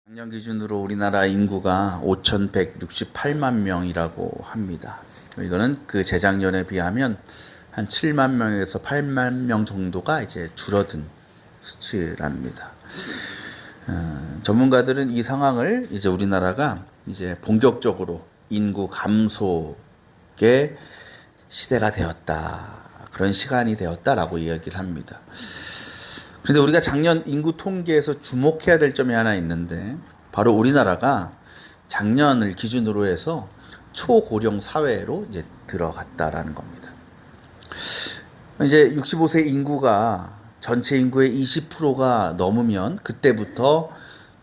작년 기준으로 우리나라 인구가 5,168만 명이라고 합니다. 이거는 그 재작년에 비하면 한 7만 명에서 8만 명 정도가 이제 줄어든 수치랍니다. 전문가들은 이 상황을 이제 우리나라가 이제 본격적으로 인구 감소의 시대가 되었다. 그런 시간이 되었다라고 이야기를 합니다. 그런데 우리가 작년 인구 통계에서 주목해야 될 점이 하나 있는데 바로 우리나라가 작년을 기준으로 해서 초고령 사회로 이제 들어갔다라는 겁니다. 이제 65세 인구가 전체 인구의 20%가 넘으면 그때부터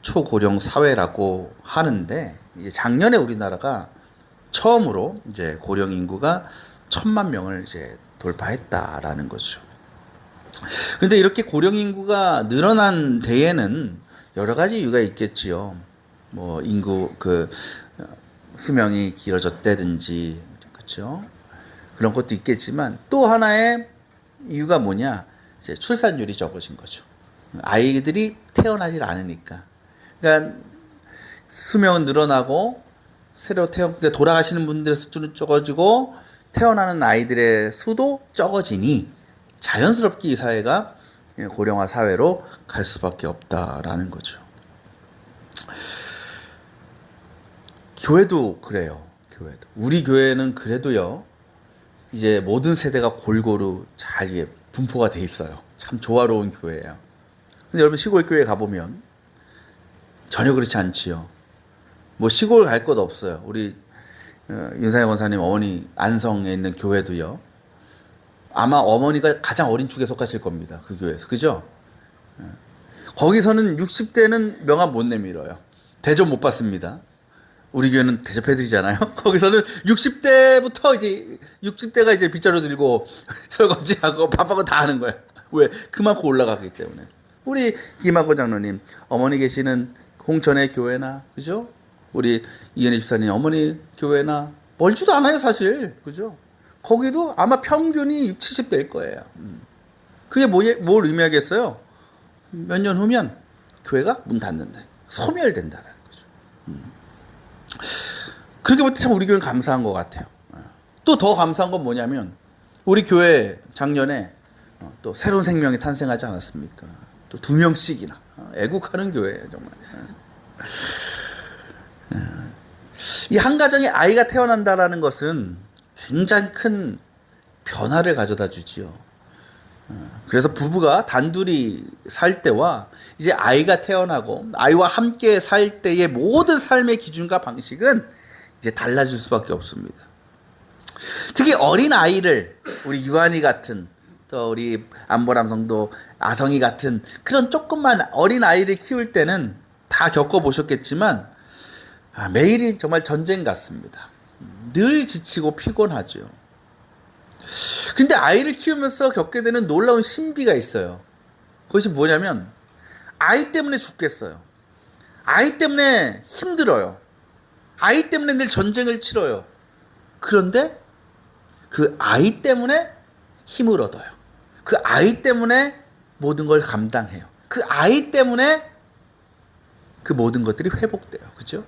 초고령 사회라고 하는데 이제 작년에 우리나라가 처음으로 이제 고령 인구가 1,000만 명을 이제 돌파했다라는 거죠. 그런데 이렇게 고령 인구가 늘어난 데에는 여러 가지 이유가 있겠지요. 뭐 인구 수명이 길어졌다든지 그렇죠. 그런 것도 있겠지만 또 하나의 이유가 뭐냐? 이제 출산율이 적어진 거죠. 아이들이 태어나질 않으니까. 그러니까 수명은 늘어나고 새로 돌아가시는 분들의 수는 적어지고 태어나는 아이들의 수도 적어지니 자연스럽게 이 사회가 고령화 사회로 갈 수밖에 없다라는 거죠. 교회도 그래요. 교회도. 우리 교회는 그래도요. 이제 모든 세대가 골고루 잘 분포가 돼 있어요. 참 조화로운 교회예요. 근데 여러분 시골 교회 가보면 전혀 그렇지 않지요. 뭐 시골 갈 것 없어요. 우리 윤상현 권사님 어머니 안성에 있는 교회도요. 아마 어머니가 가장 어린 축에 속하실 겁니다. 그 교회에서. 그죠? 거기서는 60대는 명함 못 내밀어요. 대접 못 받습니다. 우리 교회는 대접해드리잖아요. 거기서는 60대부터 이제 60대가 이제 빗자루 들고 설거지하고 밥하고 다 하는 거예요. 왜? 그만큼 올라가기 때문에. 우리 김학고 장로님 어머니 계시는 홍천의 교회나 그죠? 우리 이은희 집사님 어머니 교회나 멀지도 않아요 사실. 그죠? 거기도 아마 평균이 60, 70대일 거예요. 그게 뭘 의미하겠어요? 몇 년 후면 교회가 문 닫는다. 소멸된다는 거죠. 그렇게 볼 때 참 우리 교회는 감사한 것 같아요. 또 더 감사한 건 뭐냐면 우리 교회 작년에 또 새로운 생명이 탄생하지 않았습니까? 또 2명씩이나 애국하는 교회예요 정말. 이 한 가정에 아이가 태어난다라는 것은 굉장히 큰 변화를 가져다 주지요. 그래서 부부가 단둘이 살 때와 이제 아이가 태어나고 아이와 함께 살 때의 모든 삶의 기준과 방식은 이제 달라질 수밖에 없습니다. 특히 어린 아이를 우리 유한이 같은 또 우리 안보람 성도 아성이 같은 그런 조금만 어린 아이를 키울 때는 다 겪어보셨겠지만 매일이 정말 전쟁 같습니다. 늘 지치고 피곤하죠. 근데 아이를 키우면서 겪게 되는 놀라운 신비가 있어요. 그것이 뭐냐면 아이 때문에 죽겠어요. 아이 때문에 힘들어요. 아이 때문에 늘 전쟁을 치러요. 그런데 그 아이 때문에 힘을 얻어요. 그 아이 때문에 모든 걸 감당해요. 그 아이 때문에 그 모든 것들이 회복돼요. 그죠?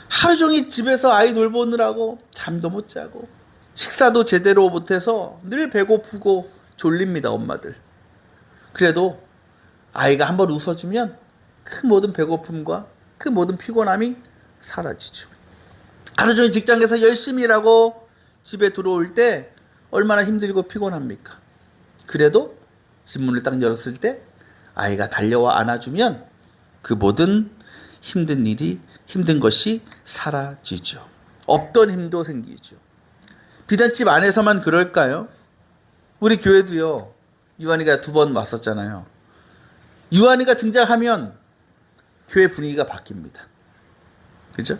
하루 종일 집에서 아이 돌보느라고 잠도 못 자고 식사도 제대로 못해서 늘 배고프고 졸립니다. 엄마들. 그래도 아이가 한번 웃어주면 그 모든 배고픔과 그 모든 피곤함이 사라지죠. 하루 종일 직장에서 열심히 일하고 집에 들어올 때 얼마나 힘들고 피곤합니까? 그래도 집 문을 딱 열었을 때 아이가 달려와 안아주면 그 모든 힘든 것이 사라지죠. 없던 힘도 생기죠. 비단 집 안에서만 그럴까요? 우리 교회도요. 유한이가 2번 왔었잖아요. 유한이가 등장하면 교회 분위기가 바뀝니다. 그죠?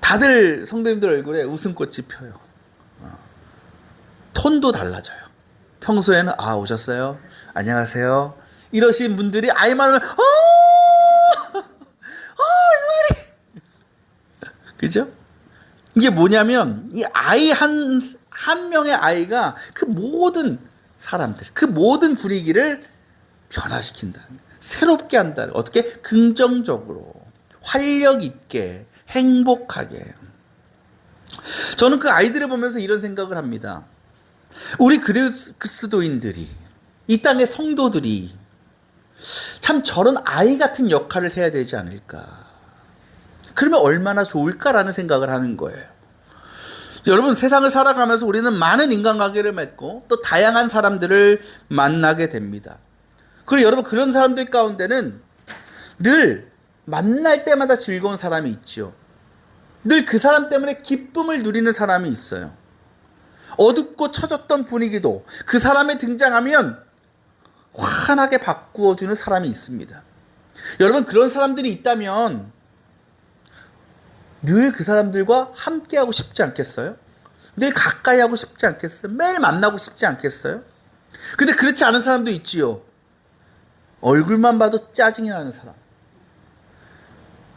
다들 성도님들 얼굴에 웃음꽃이 펴요. 톤도 달라져요. 평소에는 오셨어요? 안녕하세요. 이러신 분들이 아이만 오면 그죠? 이게 뭐냐면 이 아이 한 명의 아이가 그 모든 사람들, 그 모든 분위기를 변화시킨다. 새롭게 한다. 어떻게? 긍정적으로, 활력 있게, 행복하게. 저는 그 아이들을 보면서 이런 생각을 합니다. 우리 그리스도인들이, 이 땅의 성도들이 참 저런 아이 같은 역할을 해야 되지 않을까. 그러면 얼마나 좋을까라는 생각을 하는 거예요. 여러분, 세상을 살아가면서 우리는 많은 인간관계를 맺고 또 다양한 사람들을 만나게 됩니다. 그리고 여러분, 그런 사람들 가운데는 늘 만날 때마다 즐거운 사람이 있죠. 늘 그 사람 때문에 기쁨을 누리는 사람이 있어요. 어둡고 처졌던 분위기도 그 사람이 등장하면 환하게 바꾸어주는 사람이 있습니다. 여러분, 그런 사람들이 있다면 늘 그 사람들과 함께하고 싶지 않겠어요? 늘 가까이 하고 싶지 않겠어요? 매일 만나고 싶지 않겠어요? 근데 그렇지 않은 사람도 있지요. 얼굴만 봐도 짜증이 나는 사람.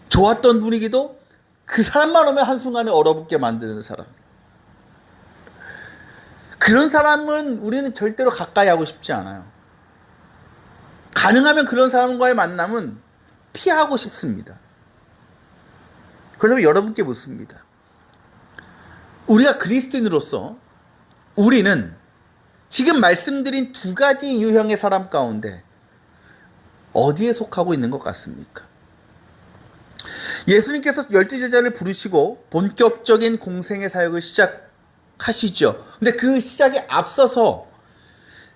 좋았던 분위기도 그 사람만 오면 한순간에 얼어붙게 만드는 사람. 그런 사람은 우리는 절대로 가까이 하고 싶지 않아요. 가능하면 그런 사람과의 만남은 피하고 싶습니다. 그래서 여러분께 묻습니다. 우리가 그리스도인으로서 우리는 지금 말씀드린 두 가지 유형의 사람 가운데 어디에 속하고 있는 것 같습니까? 예수님께서 12제자를 부르시고 본격적인 공생의 사역을 시작하시죠. 근데 그 시작에 앞서서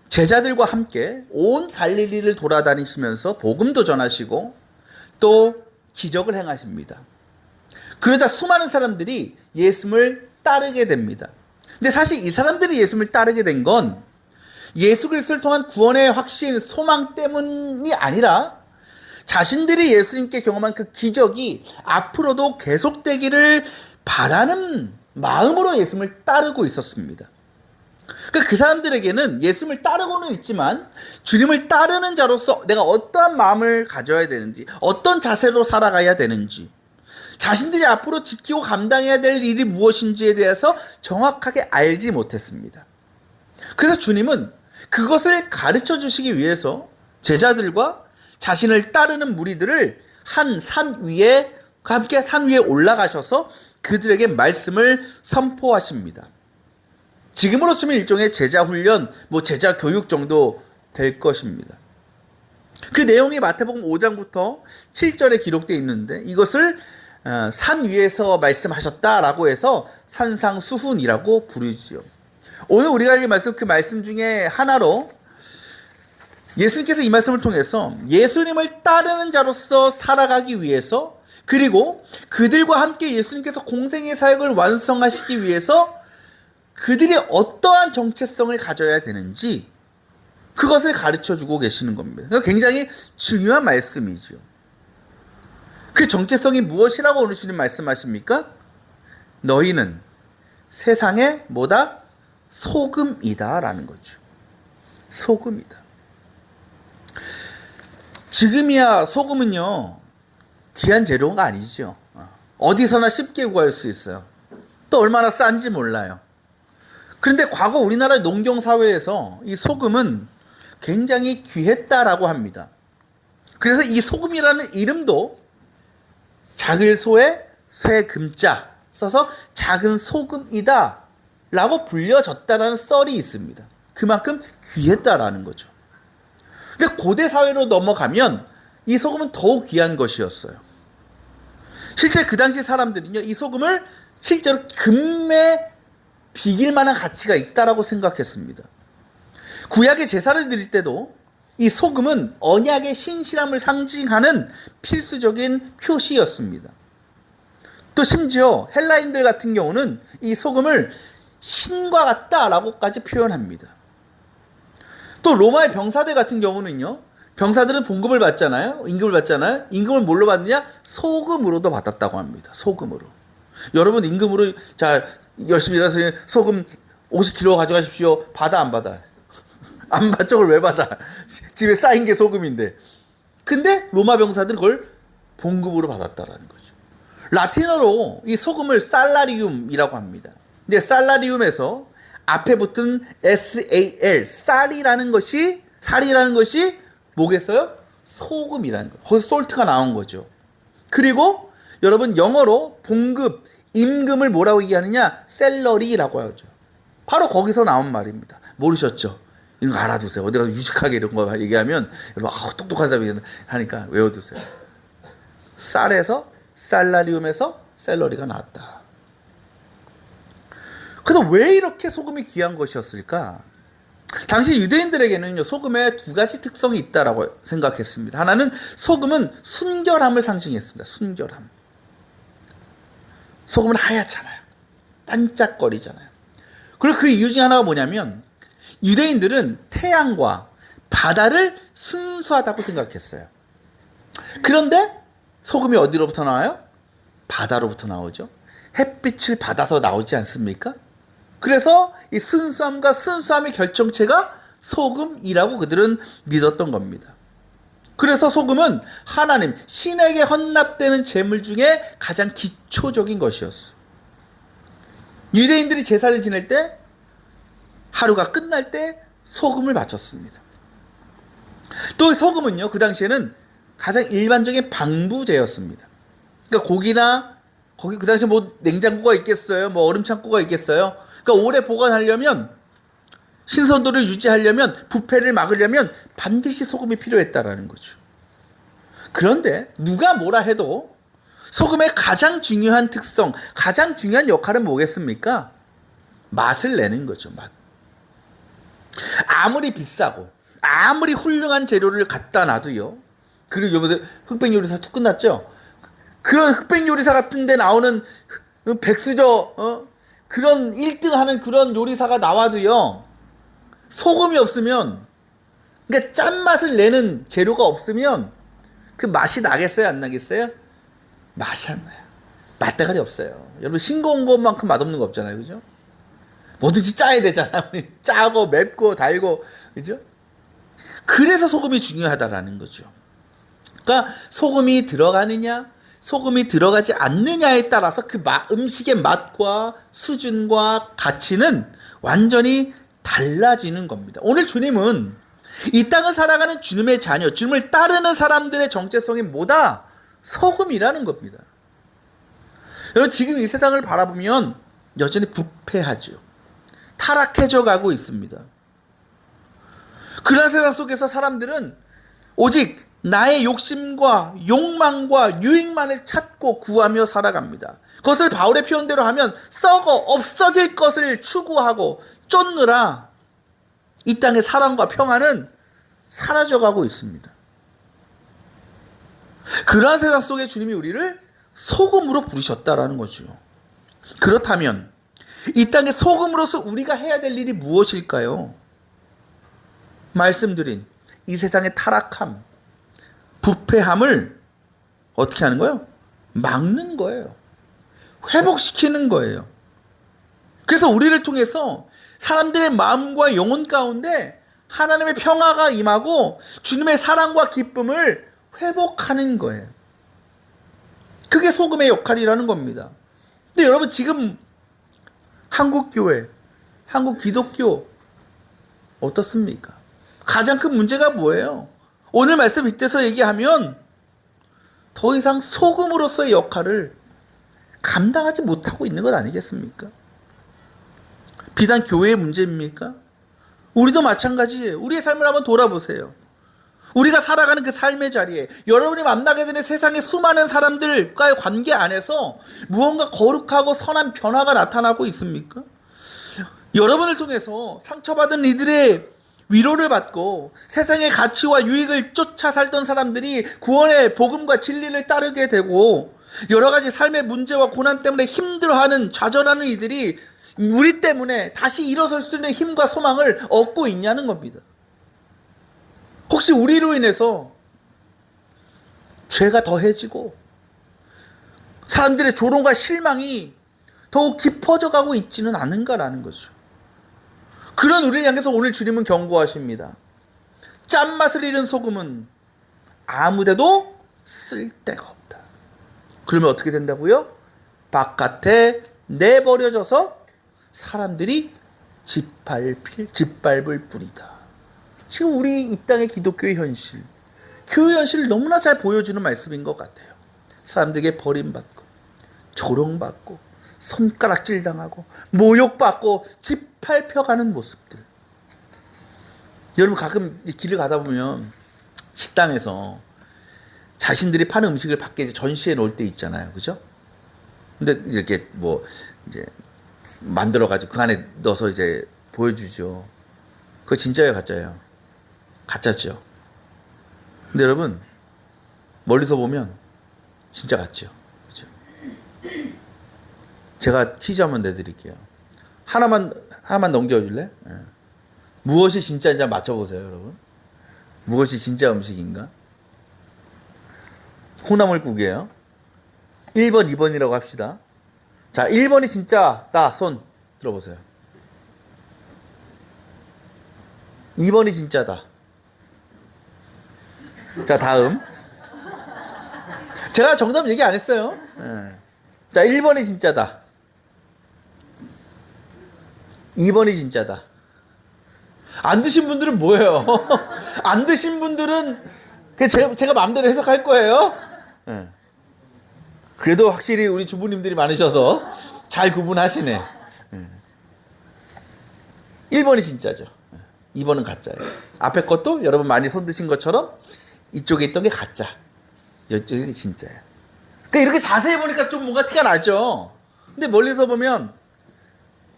제자들과 함께 온 갈릴리를 돌아다니시면서 복음도 전하시고 또 기적을 행하십니다. 그러자 수많은 사람들이 예수님을 따르게 됩니다. 근데 사실 이 사람들이 예수님을 따르게 된 건 예수 그리스도를 통한 구원의 확신, 소망 때문이 아니라 자신들이 예수님께 경험한 그 기적이 앞으로도 계속되기를 바라는 마음으로 예수님을 따르고 있었습니다. 그러니까 그 사람들에게는 예수님을 따르고는 있지만 주님을 따르는 자로서 내가 어떠한 마음을 가져야 되는지, 어떤 자세로 살아가야 되는지, 자신들이 앞으로 지키고 감당해야 될 일이 무엇인지에 대해서 정확하게 알지 못했습니다. 그래서 주님은 그것을 가르쳐 주시기 위해서 제자들과 자신을 따르는 무리들을 한 산 위에 함께 산 위에 올라가셔서 그들에게 말씀을 선포하십니다. 지금으로 치면 일종의 제자 훈련, 제자 교육 정도 될 것입니다. 그 내용이 마태복음 5장부터 7절에 기록되어 있는데 이것을 산 위에서 말씀하셨다라고 해서 산상수훈이라고 부르지요. 오늘 우리가 읽은 말씀, 그 말씀 중에 하나로 예수님께서 이 말씀을 통해서 예수님을 따르는 자로서 살아가기 위해서, 그리고 그들과 함께 예수님께서 공생의 사역을 완성하시기 위해서 그들이 어떠한 정체성을 가져야 되는지 그것을 가르쳐주고 계시는 겁니다. 굉장히 중요한 말씀이죠. 그 정체성이 무엇이라고 오늘 주님 말씀하십니까? 너희는 세상의 뭐다? 소금이다 라는 거죠. 소금이다. 지금이야 소금은요 귀한 재료가 아니죠. 어디서나 쉽게 구할 수 있어요. 또 얼마나 싼지 몰라요. 그런데 과거 우리나라 농경사회에서 이 소금은 굉장히 귀했다라고 합니다. 그래서 이 소금이라는 이름도 작을 소에 쇠 금자 써서 작은 소금이다 라고 불려졌다라는 썰이 있습니다. 그만큼 귀했다라는 거죠. 근데 고대 사회로 넘어가면 이 소금은 더욱 귀한 것이었어요. 실제 그 당시 사람들은요, 이 소금을 실제로 금에 비길 만한 가치가 있다라고 생각했습니다. 구약의 제사를 드릴 때도 이 소금은 언약의 신실함을 상징하는 필수적인 표시였습니다. 또 심지어 헬라인들 같은 경우는 이 소금을 신과 같다라고까지 표현합니다. 또 로마의 병사들 같은 경우는요, 병사들은 봉급을 받잖아요. 임금을 받잖아요. 임금을 뭘로 받느냐? 소금으로도 받았다고 합니다. 소금으로. 여러분 임금으로 자 열심히 일해서 소금 50kg 가져가십시오. 받아 안 받아? 안 받. 저걸 왜 받아? 집에 쌓인 게 소금인데. 근데 로마 병사들은 그걸 봉급으로 받았다라는 거죠. 라틴어로 이 소금을 살라리움이라고 합니다. 근데 살라리움에서 앞에 붙은 SAL, 살이라는 것이 뭐겠어요? 소금이라는 거예요. 거기서 솔트가 나온 거죠. 그리고 여러분 영어로 봉급, 임금을 뭐라고 얘기하느냐? 셀러리라고 하죠. 바로 거기서 나온 말입니다. 모르셨죠? 이거 알아두세요. 어디가 유식하게 이런 거 얘기하면 여러분 똑똑한 사람이 하니까 외워두세요. 쌀에서 살라리움에서 셀러리가 나왔다. 그래서 왜 이렇게 소금이 귀한 것이었을까? 당시 유대인들에게는요, 소금에 두 가지 특성이 있다라고 생각했습니다. 하나는 소금은 순결함을 상징했습니다. 순결함. 소금은 하얗잖아요. 반짝거리잖아요. 그리고 그 이유 중에 하나가 뭐냐면 유대인들은 태양과 바다를 순수하다고 생각했어요. 그런데 소금이 어디로부터 나와요? 바다로부터 나오죠. 햇빛을 받아서 나오지 않습니까? 그래서 이 순수함과 순수함의 결정체가 소금이라고 그들은 믿었던 겁니다. 그래서 소금은 하나님, 신에게 헌납되는 제물 중에 가장 기초적인 것이었어요. 유대인들이 제사를 지낼 때 하루가 끝날 때 소금을 바쳤습니다. 또 소금은요, 그 당시에는 가장 일반적인 방부제였습니다. 그러니까 고기나 거기 그 당시에 뭐 냉장고가 있겠어요? 뭐 얼음 창고가 있겠어요? 그러니까 오래 보관하려면 신선도를 유지하려면 부패를 막으려면 반드시 소금이 필요했다라는 거죠. 그런데 누가 뭐라 해도 소금의 가장 중요한 특성, 가장 중요한 역할은 뭐겠습니까? 맛을 내는 거죠. 맛. 아무리 비싸고 아무리 훌륭한 재료를 갖다 놔도요. 그리고 요번에 흑백 요리사 툭 끝났죠. 그런 흑백 요리사 같은 데 나오는 백수저 그런 1등 하는 그런 요리사가 나와도요. 소금이 없으면, 그러니까 짠맛을 내는 재료가 없으면 그 맛이 나겠어요? 안 나겠어요? 맛이 안 나요. 맛대가리 없어요. 여러분 싱거운 것만큼 맛없는 거 없잖아요. 그죠? 뭐든지 짜야 되잖아요. 짜고 맵고 달고. 그죠? 그래서 소금이 중요하다라는 거죠. 그러니까 소금이 들어가느냐 소금이 들어가지 않느냐에 따라서 그 음식의 맛과 수준과 가치는 완전히 달라지는 겁니다. 오늘 주님은 이 땅을 살아가는 주님의 자녀, 주님을 따르는 사람들의 정체성이 뭐다? 소금이라는 겁니다. 여러분 지금 이 세상을 바라보면 여전히 부패하죠. 타락해져 가고 있습니다. 그런 세상 속에서 사람들은 오직 나의 욕심과 욕망과 유익만을 찾고 구하며 살아갑니다. 그것을 바울의 표현대로 하면 썩어 없어질 것을 추구하고 쫓느라 이 땅의 사랑과 평안은 사라져가고 있습니다. 그러한 세상 속에 주님이 우리를 소금으로 부르셨다라는 거죠. 그렇다면 이 땅의 소금으로서 우리가 해야 될 일이 무엇일까요? 말씀드린 이 세상의 타락함, 부패함을 어떻게 하는 거예요? 막는 거예요. 회복시키는 거예요. 그래서 우리를 통해서 사람들의 마음과 영혼 가운데 하나님의 평화가 임하고 주님의 사랑과 기쁨을 회복하는 거예요. 그게 소금의 역할이라는 겁니다. 근데 여러분 지금 한국 교회, 한국 기독교 어떻습니까? 가장 큰 문제가 뭐예요? 오늘 말씀 빗대서 얘기하면 더 이상 소금으로서의 역할을 감당하지 못하고 있는 것 아니겠습니까? 비단 교회의 문제입니까? 우리도 마찬가지예요. 우리의 삶을 한번 돌아보세요. 우리가 살아가는 그 삶의 자리에 여러분이 만나게 되는 세상의 수많은 사람들과의 관계 안에서 무언가 거룩하고 선한 변화가 나타나고 있습니까? 여러분을 통해서 상처받은 이들의 위로를 받고 세상의 가치와 유익을 쫓아 살던 사람들이 구원의 복음과 진리를 따르게 되고 여러 가지 삶의 문제와 고난 때문에 힘들어하는 좌절하는 이들이 우리 때문에 다시 일어설 수 있는 힘과 소망을 얻고 있냐는 겁니다. 혹시 우리로 인해서 죄가 더해지고 사람들의 조롱과 실망이 더욱 깊어져 가고 있지는 않은가라는 거죠. 그런 우리를 향해서 오늘 주님은 경고하십니다. 짠맛을 잃은 소금은 아무데도 쓸데가 없다. 그러면 어떻게 된다고요? 바깥에 내버려져서 사람들이 짓밟을 뿐이다. 지금 우리 이 땅의 기독교의 현실, 교회 현실을 너무나 잘 보여주는 말씀인 것 같아요. 사람들에게 버림받고 조롱받고 손가락질 당하고 모욕받고 짓밟혀가는 모습들. 여러분 가끔 길을 가다 보면 식당에서 자신들이 파는 음식을 밖에 전시해 놓을 때 있잖아요, 그죠? 근데 이렇게 뭐 이제 만들어 가지고 그 안에 넣어서 이제 보여주죠. 그거 진짜예요, 가짜예요? 가짜죠. 근데 여러분 멀리서 보면 진짜 같죠, 그죠? 제가 퀴즈 한번 내드릴게요. 하나만 넘겨줄래? 네. 무엇이 진짜인지 맞춰보세요, 여러분. 무엇이 진짜 음식인가? 콩나물국이에요. 1번, 2번이라고 합시다. 자, 1번이 진짜다. 손 들어보세요. 2번이 진짜다. 자, 다음. 제가 정답 얘기 안 했어요. 네. 자, 1번이 진짜다. 2번이 진짜다. 안 드신 분들은 뭐예요? 안 드신 분들은 그냥 제가 마음대로 해석할 거예요. 네. 그래도 확실히 우리 주부님들이 많으셔서 잘 구분하시네. 1번이 진짜죠. 2번은 가짜예요. 앞에 것도 여러분 많이 손 드신 것처럼 이쪽에 있던 게 가짜, 이쪽이 진짜예요. 그러니까 이렇게 자세히 보니까 좀 뭔가 티가 나죠. 근데 멀리서 보면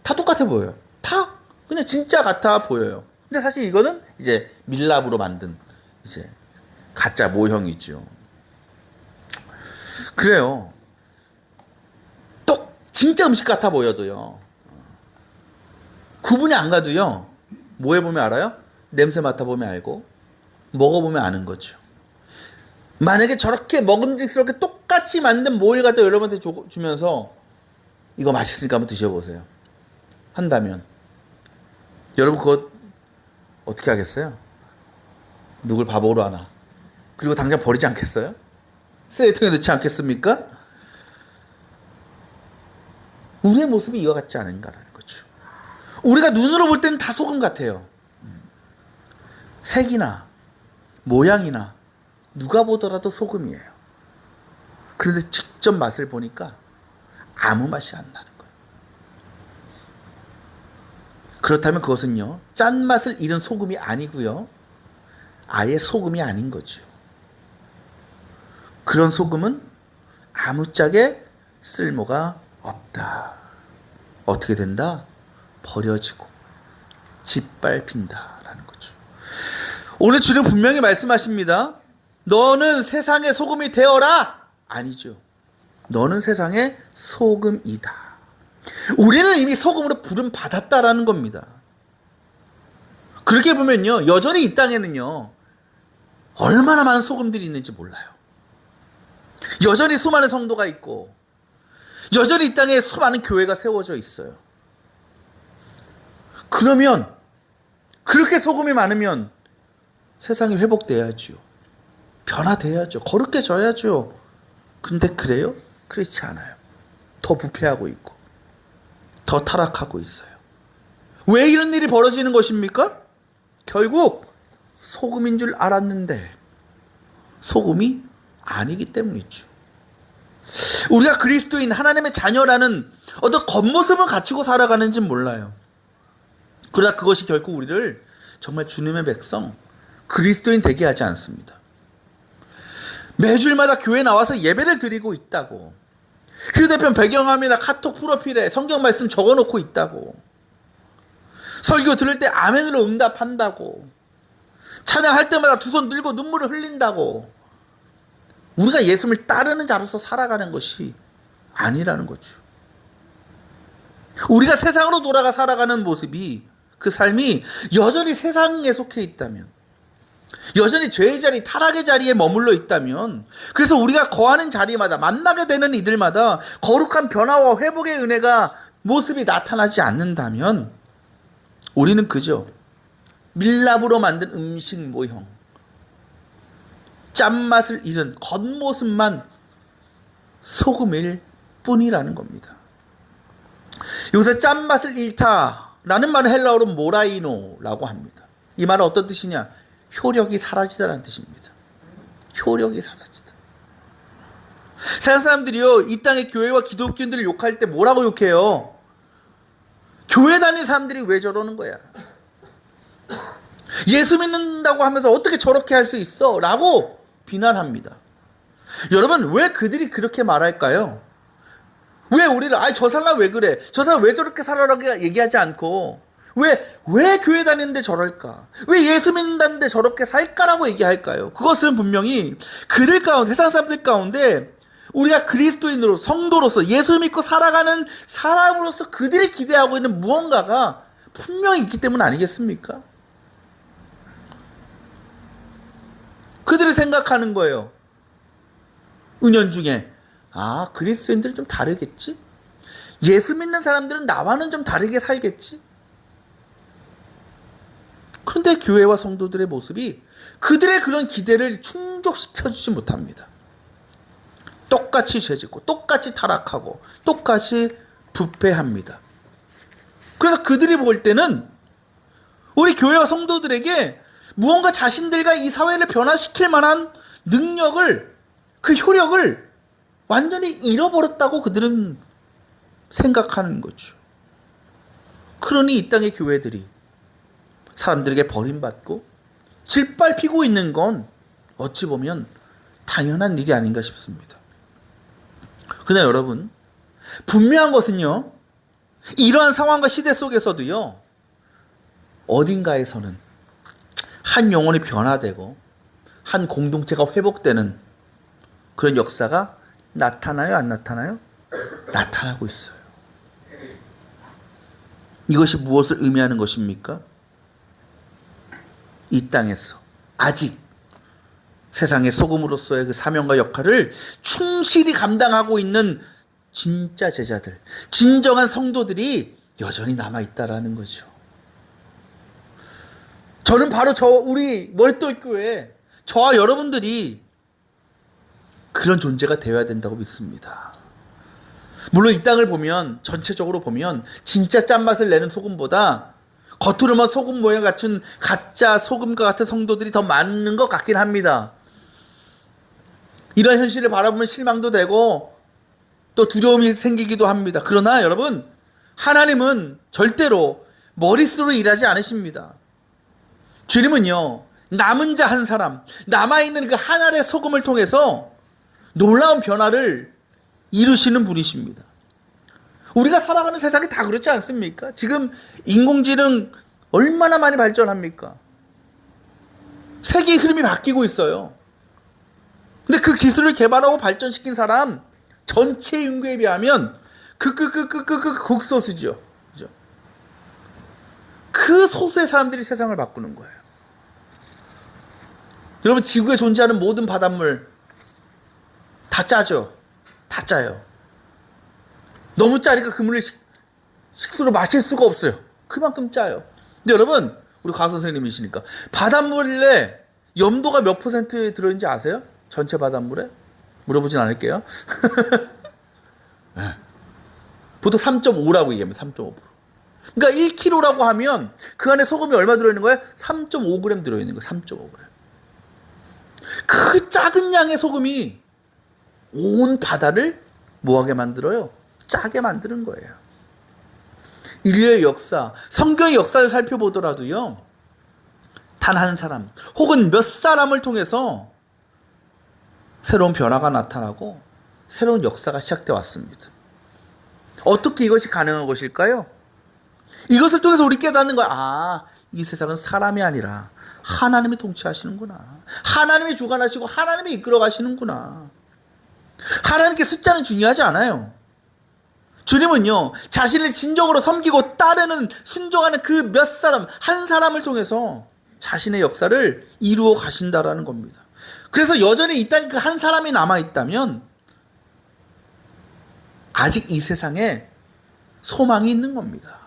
다 똑같아 보여요. 다 그냥 진짜 같아 보여요. 근데 사실 이거는 이제 밀랍으로 만든 이제 가짜 모형이죠. 그래요. 또 진짜 음식 같아 보여도요, 구분이 안 가도요, 뭐 해보면 알아요? 냄새 맡아보면 알고 먹어보면 아는 거죠. 만약에 저렇게 먹음직스럽게 똑같이 만든 모일 갖다 여러분한테 주면서 이거 맛있으니까 한번 드셔보세요 한다면 여러분 그거 어떻게 하겠어요? 누굴 바보로 하나? 그리고 당장 버리지 않겠어요? 쓰레기통에 넣지 않겠습니까? 우리의 모습이 이와 같지 않은가라는 거죠. 우리가 눈으로 볼 때는 다 소금 같아요. 색이나 모양이나 누가 보더라도 소금이에요. 그런데 직접 맛을 보니까 아무 맛이 안 나는 거예요. 그렇다면 그것은요, 짠맛을 잃은 소금이 아니고요, 아예 소금이 아닌 거죠. 그런 소금은 아무짝에 쓸모가 없다. 어떻게 된다? 버려지고 짓밟힌다라는 거죠. 오늘 주님 분명히 말씀하십니다. 너는 세상의 소금이 되어라. 아니죠. 너는 세상의 소금이다. 우리는 이미 소금으로 부름 받았다라는 겁니다. 그렇게 보면요, 여전히 이 땅에는요, 얼마나 많은 소금들이 있는지 몰라요. 여전히 수많은 성도가 있고 여전히 이 땅에 수많은 교회가 세워져 있어요. 그러면 그렇게 소금이 많으면 세상이 회복돼야죠. 변화돼야죠. 거룩해져야죠. 근데 그래요? 그렇지 않아요. 더 부패하고 있고 더 타락하고 있어요. 왜 이런 일이 벌어지는 것입니까? 결국 소금인 줄 알았는데 소금이 아니기 때문이죠. 우리가 그리스도인 하나님의 자녀라는 어떤 겉모습을 갖추고 살아가는지 몰라요. 그러나 그것이 결국 우리를 정말 주님의 백성, 그리스도인 되게 하지 않습니다. 매주일마다 교회 나와서 예배를 드리고 있다고, 휴대폰 배경화면이나 카톡 프로필에 성경 말씀 적어놓고 있다고, 설교 들을 때 아멘으로 응답한다고, 찬양할 때마다 두 손 들고 눈물을 흘린다고, 우리가 예수님을 따르는 자로서 살아가는 것이 아니라는 거죠. 우리가 세상으로 돌아가 살아가는 모습이, 그 삶이 여전히 세상에 속해 있다면, 여전히 죄의 자리, 타락의 자리에 머물러 있다면, 그래서 우리가 거하는 자리마다, 만나게 되는 이들마다 거룩한 변화와 회복의 은혜가 모습이 나타나지 않는다면 우리는 그저 밀랍으로 만든 음식 모형, 짠맛을 잃은 겉모습만 소금일 뿐이라는 겁니다. 여기서 짠맛을 잃다라는 말은 헬라어로 모라이노라고 합니다. 이 말은 어떤 뜻이냐? 효력이 사라지다라는 뜻입니다. 효력이 사라지다. 세상 사람들이요, 이 땅의 교회와 기독교인들을 욕할 때 뭐라고 욕해요? 교회 다니는 사람들이 왜 저러는 거야? 예수 믿는다고 하면서 어떻게 저렇게 할 수 있어? 라고 비난합니다. 여러분, 왜 그들이 그렇게 말할까요? 왜 우리를 저 사람 왜 그래? 저 사람 왜 저렇게 살아라고 얘기하지 않고 왜 교회 다니는데 저럴까? 왜 예수 믿는다는데 저렇게 살까라고 얘기할까요? 그것은 분명히 그들 가운데, 세상 사람들 가운데 우리가 그리스도인으로, 성도로서 예수 믿고 살아가는 사람으로서 그들이 기대하고 있는 무언가가 분명히 있기 때문 아니겠습니까? 그들이 생각하는 거예요. 은연중에 그리스도인들은 좀 다르겠지? 예수 믿는 사람들은 나와는 좀 다르게 살겠지? 그런데 교회와 성도들의 모습이 그들의 그런 기대를 충족시켜주지 못합니다. 똑같이 죄짓고 똑같이 타락하고 똑같이 부패합니다. 그래서 그들이 볼 때는 우리 교회와 성도들에게 무언가 자신들과 이 사회를 변화시킬 만한 능력을, 그 효력을 완전히 잃어버렸다고 그들은 생각하는 거죠. 그러니 이 땅의 교회들이 사람들에게 버림받고 짓밟히고 있는 건 어찌 보면 당연한 일이 아닌가 싶습니다. 그러나 여러분, 분명한 것은요, 이러한 상황과 시대 속에서도요, 어딘가에서는 한 영혼이 변화되고 한 공동체가 회복되는 그런 역사가 나타나요, 안 나타나요? 나타나고 있어요. 이것이 무엇을 의미하는 것입니까? 이 땅에서 아직 세상의 소금으로서의 그 사명과 역할을 충실히 감당하고 있는 진짜 제자들, 진정한 성도들이 여전히 남아있다라는 거죠. 저는 바로 우리 머릿돌 교회, 저와 여러분들이 그런 존재가 되어야 된다고 믿습니다. 물론 이 땅을 보면, 전체적으로 보면 진짜 짠맛을 내는 소금보다 겉으로만 소금 모양 갖춘 가짜 소금과 같은 성도들이 더 많은 것 같긴 합니다. 이런 현실을 바라보면 실망도 되고 또 두려움이 생기기도 합니다. 그러나 여러분, 하나님은 절대로 머릿수로 일하지 않으십니다. 주님은요, 남은 자 한 사람, 남아있는 그 한 알의 소금을 통해서 놀라운 변화를 이루시는 분이십니다. 우리가 살아가는 세상이 다 그렇지 않습니까? 지금 인공지능 얼마나 많이 발전합니까? 세계의 흐름이 바뀌고 있어요. 근데 그 기술을 개발하고 발전시킨 사람 전체 인구에 비하면 극소수죠. 그죠? 그 소수의 사람들이 세상을 바꾸는 거예요. 여러분, 지구에 존재하는 모든 바닷물 다 짜죠? 다 짜요. 너무 짜니까 그 물을 식수로 마실 수가 없어요. 그만큼 짜요. 근데 여러분, 우리 과 선생님이시니까 바닷물에 염도가 몇 퍼센트 들어있는지 아세요? 전체 바닷물에? 물어보진 않을게요. 네. 보통 3.5라고 얘기합니다. 3.5%. 그러니까 1kg라고 하면 그 안에 소금이 얼마 들어있는 거예요? 3.5g 들어있는 거예요. 3.5g. 그 작은 양의 소금이 온 바다를 뭐하게 만들어요? 짜게 만드는 거예요. 인류의 역사, 성경의 역사를 살펴보더라도요, 단 한 사람 혹은 몇 사람을 통해서 새로운 변화가 나타나고 새로운 역사가 시작되어 왔습니다. 어떻게 이것이 가능한 것일까요? 이것을 통해서 우리 깨닫는 거야. 이 세상은 사람이 아니라 하나님이 통치하시는구나. 하나님이 주관하시고 하나님이 이끌어 가시는구나. 하나님께 숫자는 중요하지 않아요. 주님은요, 자신을 진정으로 섬기고 따르는, 순종하는 그 몇 사람, 한 사람을 통해서 자신의 역사를 이루어 가신다라는 겁니다. 그래서 여전히 이 땅에 그 한 사람이 남아있다면 아직 이 세상에 소망이 있는 겁니다.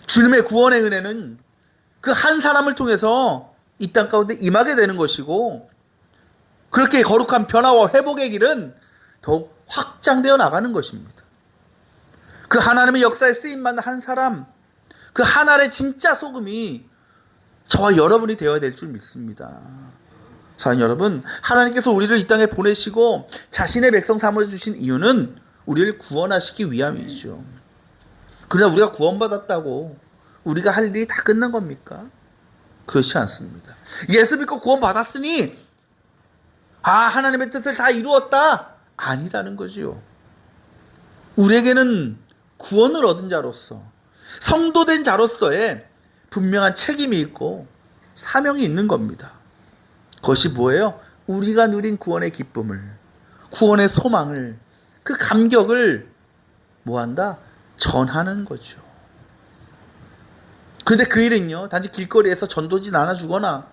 주님의 구원의 은혜는 그 한 사람을 통해서 이 땅 가운데 임하게 되는 것이고, 그렇게 거룩한 변화와 회복의 길은 더욱 확장되어 나가는 것입니다. 그 하나님의 역사에 쓰임받는 한 사람, 그 한 알의 진짜 소금이 저와 여러분이 되어야 될 줄 믿습니다. 사랑하는 여러분, 하나님께서 우리를 이 땅에 보내시고 자신의 백성 삼아주신 이유는 우리를 구원하시기 위함이죠. 그러나 우리가 구원받았다고 우리가 할 일이 다 끝난 겁니까? 그렇지 않습니다. 예수 믿고 구원받았으니 하나님의 뜻을 다 이루었다? 아니라는 거지요. 우리에게는 구원을 얻은 자로서, 성도된 자로서의 분명한 책임이 있고 사명이 있는 겁니다. 그것이 뭐예요? 우리가 누린 구원의 기쁨을, 구원의 소망을, 그 감격을 뭐한다? 전하는 거죠. 그런데 그 일은요, 단지 길거리에서 전도지 나눠주거나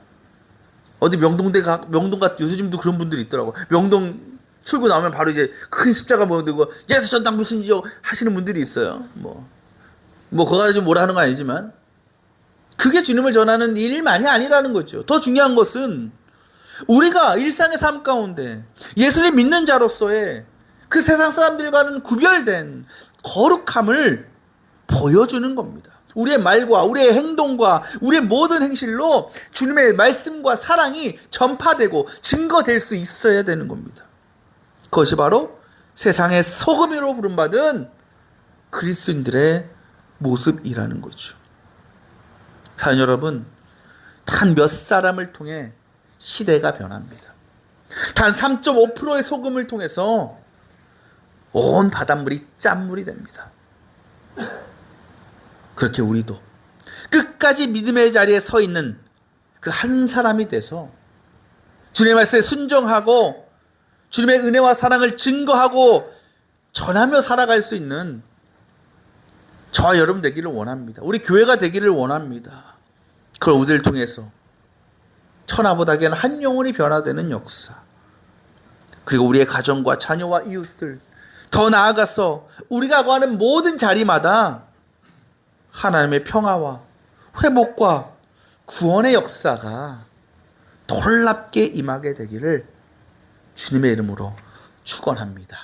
어디 명동 같은, 요즘도 그런 분들이 있더라고. 명동 출구 나오면 바로 이제 큰 십자가 모여들고 예수 전당 불신지요 하시는 분들이 있어요. 뭐 그거 가지고 뭐라 하는 건 아니지만 그게 주님을 전하는 일만이 아니라는 거죠. 더 중요한 것은 우리가 일상의 삶 가운데 예수를 믿는 자로서의 그 세상 사람들과는 구별된 거룩함을 보여주는 겁니다. 우리의 말과 우리의 행동과 우리의 모든 행실로 주님의 말씀과 사랑이 전파되고 증거될 수 있어야 되는 겁니다. 그것이 바로 세상의 소금으로 부름받은 그리스도인들의 모습이라는 거죠. 사랑하는 여러분, 단 몇 사람을 통해 시대가 변합니다. 단 3.5%의 소금을 통해서 온 바닷물이 짠물이 됩니다. 그렇게 우리도 끝까지 믿음의 자리에 서 있는 그 한 사람이 돼서 주님의 말씀에 순종하고 주님의 은혜와 사랑을 증거하고 전하며 살아갈 수 있는 저와 여러분 되기를 원합니다. 우리 교회가 되기를 원합니다. 그걸 우리를 통해서 천하보다기에는 한 영혼이 변화되는 역사, 그리고 우리의 가정과 자녀와 이웃들, 더 나아가서 우리가 구하는 모든 자리마다 하나님의 평화와 회복과 구원의 역사가 놀랍게 임하게 되기를 주님의 이름으로 축원합니다.